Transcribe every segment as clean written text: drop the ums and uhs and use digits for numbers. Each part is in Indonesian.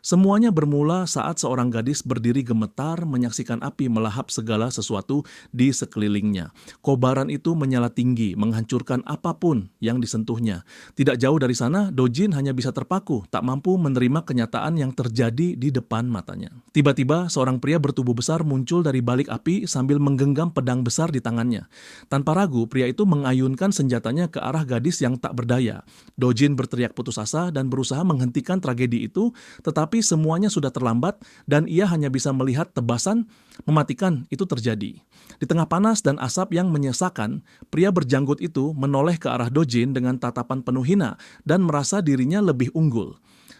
Semuanya bermula saat seorang gadis berdiri gemetar menyaksikan api melahap segala sesuatu di sekelilingnya. Kobaran itu menyala tinggi, menghancurkan apapun yang disentuhnya. Tidak jauh dari sana, Dojin hanya bisa terpaku, tak mampu menerima kenyataan yang terjadi di depan matanya. Tiba-tiba, seorang pria bertubuh besar muncul dari balik api sambil menggenggam pedang besar di tangannya. Tanpa ragu, pria itu mengayunkan senjatanya ke arah gadis yang tak berdaya. Dojin berteriak putus asa dan berusaha menghentikan tragedi itu, tetapi semuanya sudah terlambat dan ia hanya bisa melihat tebasan mematikan itu terjadi. Di tengah panas dan asap yang menyesakan, pria berjanggut itu menoleh ke arah Dojin dengan tatapan penuh hina dan merasa dirinya lebih unggul.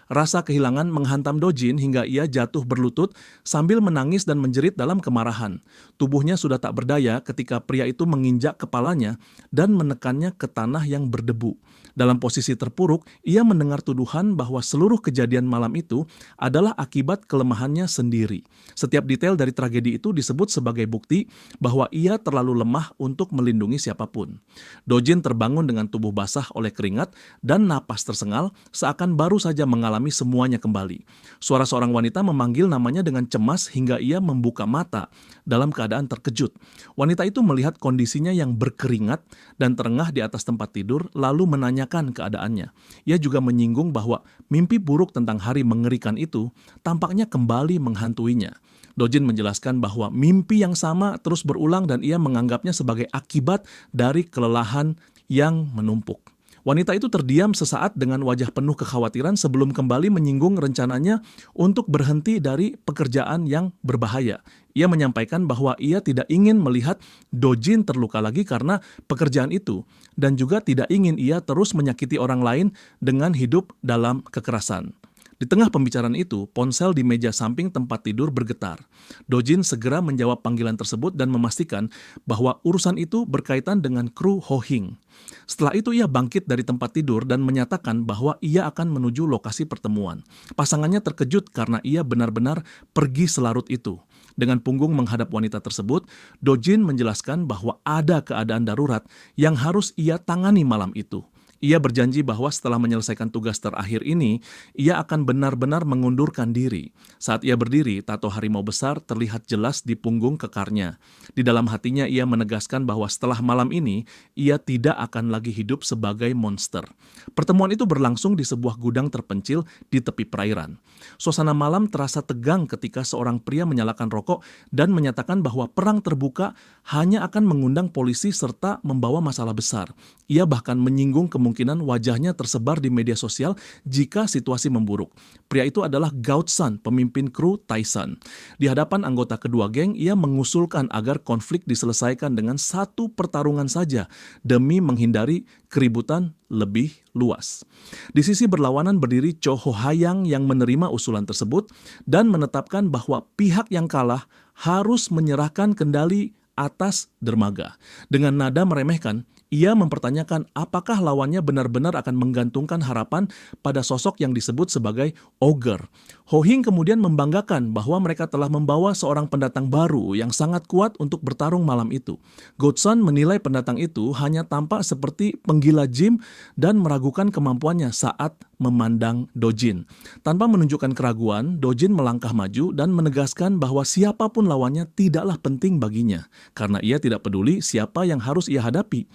Rasa kehilangan menghantam Dojin hingga ia jatuh berlutut sambil menangis dan menjerit dalam kemarahan. Tubuhnya sudah tak berdaya ketika pria itu menginjak kepalanya dan menekannya ke tanah yang berdebu. Dalam posisi terpuruk, ia mendengar tuduhan bahwa seluruh kejadian malam itu adalah akibat kelemahannya sendiri. Setiap detail dari tragedi itu disebut sebagai bukti bahwa ia terlalu lemah untuk melindungi siapapun. Dojin terbangun dengan tubuh basah oleh keringat dan napas tersengal seakan baru saja mengalami semuanya kembali. Suara seorang wanita memanggil namanya dengan cemas hingga ia membuka mata dalam keadaan terkejut. Wanita itu melihat kondisinya yang berkeringat dan terengah di atas tempat tidur lalu menanyakan keadaannya. Ia juga menyinggung bahwa mimpi buruk tentang hari mengerikan itu tampaknya kembali menghantuinya. Dojin menjelaskan bahwa mimpi yang sama terus berulang dan ia menganggapnya sebagai akibat dari kelelahan yang menumpuk. Wanita itu terdiam sesaat dengan wajah penuh kekhawatiran sebelum kembali menyinggung rencananya untuk berhenti dari pekerjaan yang berbahaya. Ia menyampaikan bahwa ia tidak ingin melihat Dojin terluka lagi karena pekerjaan itu, dan juga tidak ingin ia terus menyakiti orang lain dengan hidup dalam kekerasan. Di tengah pembicaraan itu, ponsel di meja samping tempat tidur bergetar. Dojin segera menjawab panggilan tersebut dan memastikan bahwa urusan itu berkaitan dengan kru Ho Hing. Setelah itu ia bangkit dari tempat tidur dan menyatakan bahwa ia akan menuju lokasi pertemuan. Pasangannya terkejut karena ia benar-benar pergi selarut itu. Dengan punggung menghadap wanita tersebut, Dojin menjelaskan bahwa ada keadaan darurat yang harus ia tangani malam itu. Ia berjanji bahwa setelah menyelesaikan tugas terakhir ini, ia akan benar-benar mengundurkan diri. Saat ia berdiri, tato harimau besar terlihat jelas di punggung kekarnya. Di dalam hatinya ia menegaskan bahwa setelah malam ini, ia tidak akan lagi hidup sebagai monster. Pertemuan itu berlangsung di sebuah gudang terpencil di tepi perairan. Suasana malam terasa tegang ketika seorang pria menyalakan rokok dan menyatakan bahwa perang terbuka hanya akan mengundang polisi serta membawa masalah besar. Ia bahkan menyinggung kemungkinan wajahnya tersebar di media sosial jika situasi memburuk. Pria itu adalah Gautsan, pemimpin kru Tyson. Di hadapan anggota kedua geng, ia mengusulkan agar konflik diselesaikan dengan satu pertarungan saja demi menghindari keributan lebih luas. Di sisi berlawanan berdiri Cho Ho Hayang yang menerima usulan tersebut dan menetapkan bahwa pihak yang kalah harus menyerahkan kendali atas dermaga. Dengan nada meremehkan, ia mempertanyakan apakah lawannya benar-benar akan menggantungkan harapan pada sosok yang disebut sebagai ogre. Ho Hing kemudian membanggakan bahwa mereka telah membawa seorang pendatang baru yang sangat kuat untuk bertarung malam itu. Gautsan menilai pendatang itu hanya tampak seperti penggila gym dan meragukan kemampuannya saat memandang Dojin. Tanpa menunjukkan keraguan, Dojin melangkah maju dan menegaskan bahwa siapapun lawannya tidaklah penting baginya, karena ia tidak peduli siapa yang harus ia hadapi.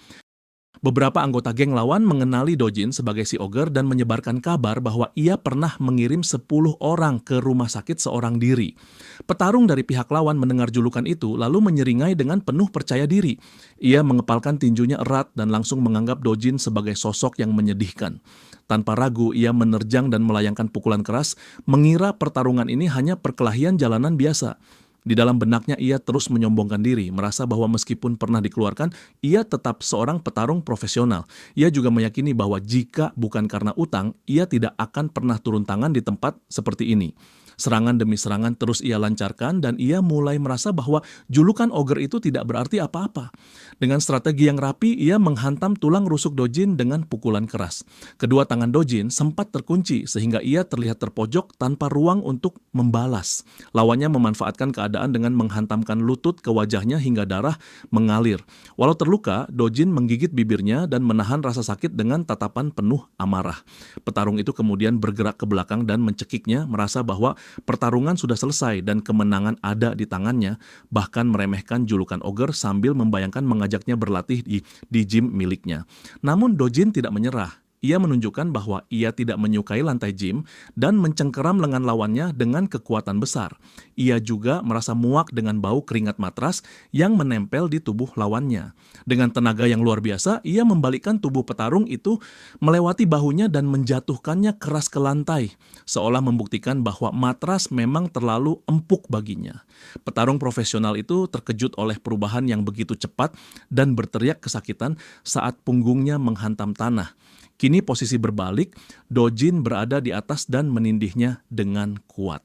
Beberapa anggota geng lawan mengenali Dojin sebagai si ogre dan menyebarkan kabar bahwa ia pernah mengirim 10 orang ke rumah sakit seorang diri. Petarung dari pihak lawan mendengar julukan itu lalu menyeringai dengan penuh percaya diri. Ia mengepalkan tinjunya erat dan langsung menganggap Dojin sebagai sosok yang menyedihkan. Tanpa ragu, ia menerjang dan melayangkan pukulan keras, mengira pertarungan ini hanya perkelahian jalanan biasa. Di dalam benaknya ia terus menyombongkan diri, merasa bahwa meskipun pernah dikeluarkan, ia tetap seorang petarung profesional. Ia juga meyakini bahwa jika bukan karena utang, ia tidak akan pernah turun tangan di tempat seperti ini. Serangan demi serangan terus ia lancarkan dan ia mulai merasa bahwa julukan ogre itu tidak berarti apa-apa. Dengan strategi yang rapi, ia menghantam tulang rusuk Dojin dengan pukulan keras. Kedua tangan Dojin sempat terkunci sehingga ia terlihat terpojok tanpa ruang untuk membalas. Lawannya memanfaatkan keadaan dengan menghantamkan lutut ke wajahnya hingga darah mengalir. Walau terluka, Dojin menggigit bibirnya dan menahan rasa sakit dengan tatapan penuh amarah. Petarung itu kemudian bergerak ke belakang dan mencekiknya, merasa bahwa pertarungan sudah selesai dan kemenangan ada di tangannya, bahkan meremehkan julukan ogre sambil membayangkan mengajaknya berlatih di gym miliknya. Namun Dojin tidak menyerah. Ia menunjukkan bahwa ia tidak menyukai lantai gym dan mencengkeram lengan lawannya dengan kekuatan besar. Ia juga merasa muak dengan bau keringat matras yang menempel di tubuh lawannya. Dengan tenaga yang luar biasa, ia membalikkan tubuh petarung itu melewati bahunya dan menjatuhkannya keras ke lantai, seolah membuktikan bahwa matras memang terlalu empuk baginya. Petarung profesional itu terkejut oleh perubahan yang begitu cepat dan berteriak kesakitan saat punggungnya menghantam tanah. Kini posisi berbalik, Dojin berada di atas dan menindihnya dengan kuat.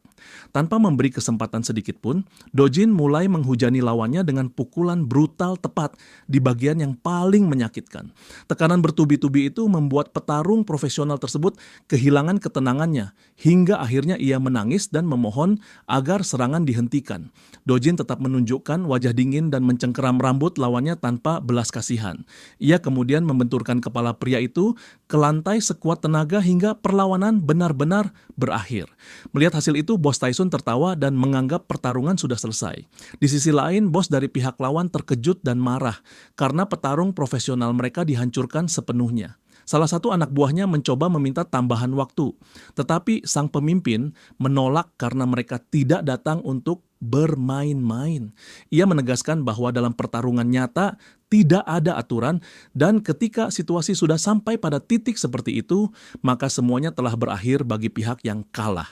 Tanpa memberi kesempatan sedikit pun, Dojin mulai menghujani lawannya dengan pukulan brutal tepat di bagian yang paling menyakitkan. Tekanan bertubi-tubi itu membuat petarung profesional tersebut kehilangan ketenangannya, hingga akhirnya ia menangis dan memohon agar serangan dihentikan. Dojin tetap menunjukkan wajah dingin dan mencengkeram rambut lawannya tanpa belas kasihan. Ia kemudian membenturkan kepala pria itu ke lantai sekuat tenaga hingga perlawanan benar-benar berakhir. Melihat hasil itu, Bos Tyson tertawa dan menganggap pertarungan sudah selesai. Di sisi lain, bos dari pihak lawan terkejut dan marah karena petarung profesional mereka dihancurkan sepenuhnya. Salah satu anak buahnya mencoba meminta tambahan waktu, tetapi sang pemimpin menolak karena mereka tidak datang untuk bermain-main. Ia menegaskan bahwa dalam pertarungan nyata tidak ada aturan dan ketika situasi sudah sampai pada titik seperti itu, maka semuanya telah berakhir bagi pihak yang kalah.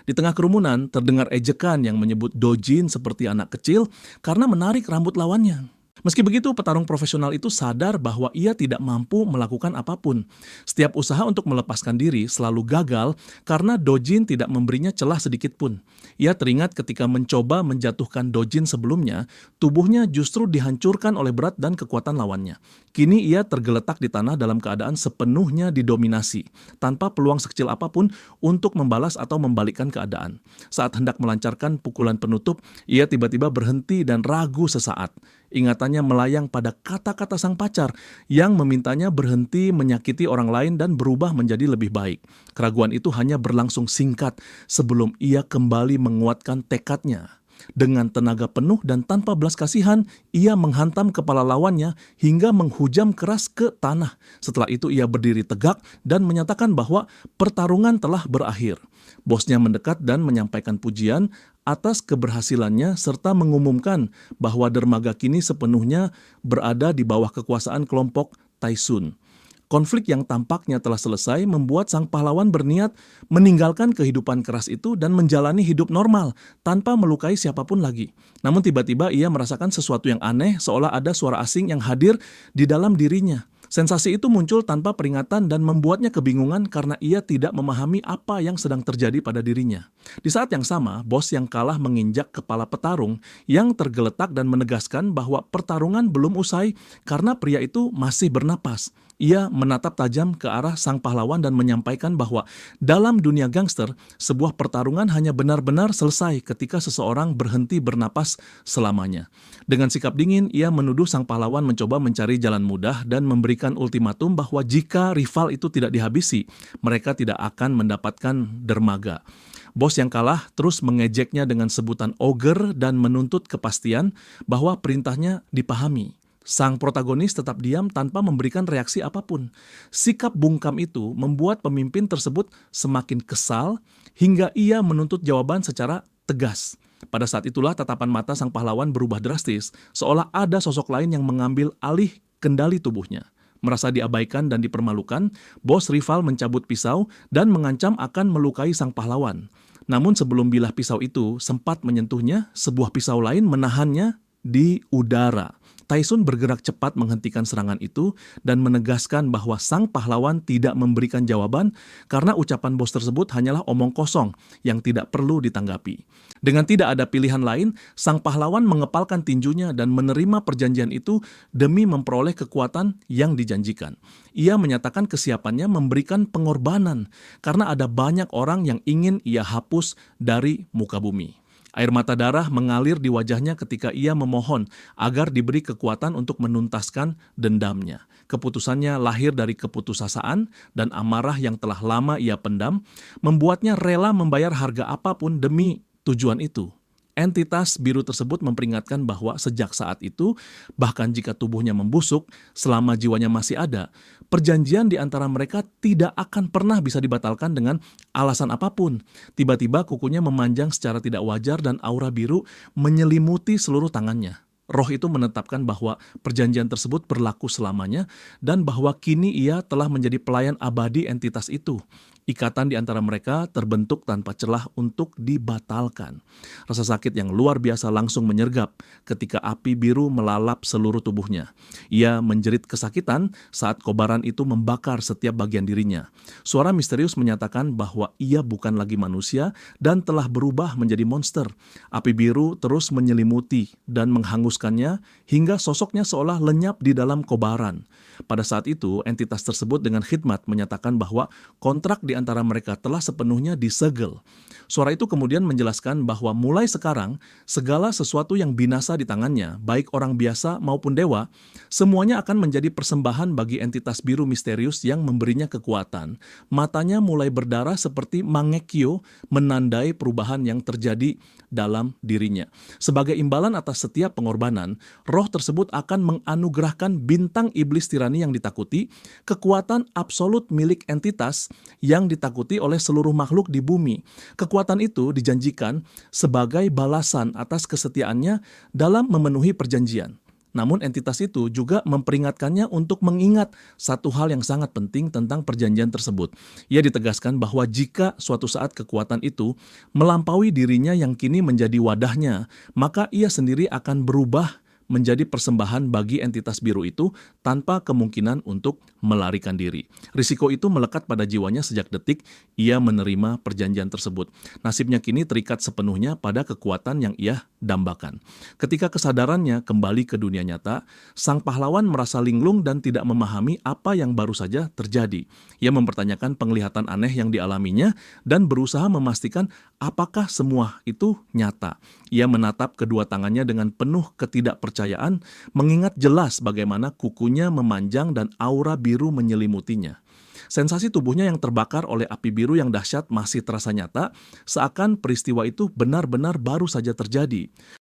Di tengah kerumunan terdengar ejekan yang menyebut Dojin seperti anak kecil karena menarik rambut lawannya. Meski begitu, petarung profesional itu sadar bahwa ia tidak mampu melakukan apapun. Setiap usaha untuk melepaskan diri selalu gagal karena Dojin tidak memberinya celah sedikit pun. Ia teringat ketika mencoba menjatuhkan Dojin sebelumnya, tubuhnya justru dihancurkan oleh berat dan kekuatan lawannya. Kini ia tergeletak di tanah dalam keadaan sepenuhnya didominasi, tanpa peluang sekecil apapun untuk membalas atau membalikkan keadaan. Saat hendak melancarkan pukulan penutup, ia tiba-tiba berhenti dan ragu sesaat. Ingatannya melayang pada kata-kata sang pacar yang memintanya berhenti menyakiti orang lain dan berubah menjadi lebih baik. Keraguan itu hanya berlangsung singkat sebelum ia kembali menguatkan tekadnya. Dengan tenaga penuh dan tanpa belas kasihan, ia menghantam kepala lawannya hingga menghujam keras ke tanah. Setelah itu ia berdiri tegak dan menyatakan bahwa pertarungan telah berakhir. Bosnya mendekat dan menyampaikan pujian atas keberhasilannya serta mengumumkan bahwa dermaga kini sepenuhnya berada di bawah kekuasaan kelompok Tyson. Konflik yang tampaknya telah selesai membuat sang pahlawan berniat meninggalkan kehidupan keras itu dan menjalani hidup normal tanpa melukai siapapun lagi. Namun tiba-tiba ia merasakan sesuatu yang aneh, seolah ada suara asing yang hadir di dalam dirinya. Sensasi itu muncul tanpa peringatan dan membuatnya kebingungan karena ia tidak memahami apa yang sedang terjadi pada dirinya. Di saat yang sama, bos yang kalah menginjak kepala petarung yang tergeletak dan menegaskan bahwa pertarungan belum usai karena pria itu masih bernapas. Ia menatap tajam ke arah sang pahlawan dan menyampaikan bahwa dalam dunia gangster, sebuah pertarungan hanya benar-benar selesai ketika seseorang berhenti bernapas selamanya. Dengan sikap dingin, ia menuduh sang pahlawan mencoba mencari jalan mudah dan memberikan ultimatum bahwa jika rival itu tidak dihabisi, mereka tidak akan mendapatkan dermaga. Bos yang kalah terus mengejeknya dengan sebutan ogre dan menuntut kepastian bahwa perintahnya dipahami. Sang protagonis tetap diam tanpa memberikan reaksi apapun. Sikap bungkam itu membuat pemimpin tersebut semakin kesal hingga ia menuntut jawaban secara tegas. Pada saat itulah tatapan mata sang pahlawan berubah drastis, seolah ada sosok lain yang mengambil alih kendali tubuhnya. Merasa diabaikan dan dipermalukan, bos rival mencabut pisau dan mengancam akan melukai sang pahlawan. Namun sebelum bilah pisau itu sempat menyentuhnya, sebuah pisau lain menahannya di udara. Taisun bergerak cepat menghentikan serangan itu dan menegaskan bahwa sang pahlawan tidak memberikan jawaban karena ucapan bos tersebut hanyalah omong kosong yang tidak perlu ditanggapi. Dengan tidak ada pilihan lain, sang pahlawan mengepalkan tinjunya dan menerima perjanjian itu demi memperoleh kekuatan yang dijanjikan. Ia menyatakan kesiapannya memberikan pengorbanan karena ada banyak orang yang ingin ia hapus dari muka bumi. Air mata darah mengalir di wajahnya ketika ia memohon agar diberi kekuatan untuk menuntaskan dendamnya. Keputusannya lahir dari keputusasaan dan amarah yang telah lama ia pendam, membuatnya rela membayar harga apapun demi tujuan itu. Entitas biru tersebut memperingatkan bahwa sejak saat itu, bahkan jika tubuhnya membusuk, selama jiwanya masih ada, perjanjian di antara mereka tidak akan pernah bisa dibatalkan dengan alasan apapun. Tiba-tiba kukunya memanjang secara tidak wajar dan aura biru menyelimuti seluruh tangannya. Roh itu menetapkan bahwa perjanjian tersebut berlaku selamanya dan bahwa kini ia telah menjadi pelayan abadi entitas itu. Ikatan di antara mereka terbentuk tanpa celah untuk dibatalkan. Rasa sakit yang luar biasa langsung menyergap ketika api biru melalap seluruh tubuhnya. Ia menjerit kesakitan saat kobaran itu membakar setiap bagian dirinya. Suara misterius menyatakan bahwa ia bukan lagi manusia dan telah berubah menjadi monster. Api biru terus menyelimuti dan menghanguskannya hingga sosoknya seolah lenyap di dalam kobaran. Pada saat itu, entitas tersebut dengan khidmat menyatakan bahwa kontrak di antara mereka telah sepenuhnya disegel. Suara itu kemudian menjelaskan bahwa mulai sekarang, segala sesuatu yang binasa di tangannya, baik orang biasa maupun dewa, semuanya akan menjadi persembahan bagi entitas biru misterius yang memberinya kekuatan. Matanya mulai berdarah seperti Mangekyo, menandai perubahan yang terjadi dalam dirinya. Sebagai imbalan atas setiap pengorbanan, roh tersebut akan menganugerahkan bintang iblis tirani yang ditakuti, kekuatan absolut milik entitas yang ditakuti oleh seluruh makhluk di bumi. Kekuatan itu dijanjikan sebagai balasan atas kesetiaannya dalam memenuhi perjanjian. Namun entitas itu juga memperingatkannya untuk mengingat satu hal yang sangat penting tentang perjanjian tersebut. Ia ditegaskan bahwa jika suatu saat kekuatan itu melampaui dirinya yang kini menjadi wadahnya, maka ia sendiri akan berubah menjadi persembahan bagi entitas biru itu tanpa kemungkinan untuk melarikan diri. Risiko itu melekat pada jiwanya sejak detik ia menerima perjanjian tersebut. Nasibnya kini terikat sepenuhnya pada kekuatan yang ia dambakan. Ketika kesadarannya kembali ke dunia nyata, sang pahlawan merasa linglung dan tidak memahami apa yang baru saja terjadi. Ia mempertanyakan penglihatan aneh yang dialaminya dan berusaha memastikan apakah semua itu nyata. Ia menatap kedua tangannya dengan penuh ketidakpercayaan, mengingat jelas bagaimana kukunya memanjang dan aura biru menyelimutinya. Sensasi tubuhnya yang terbakar oleh api biru yang dahsyat masih terasa nyata, seakan peristiwa itu benar-benar baru saja terjadi.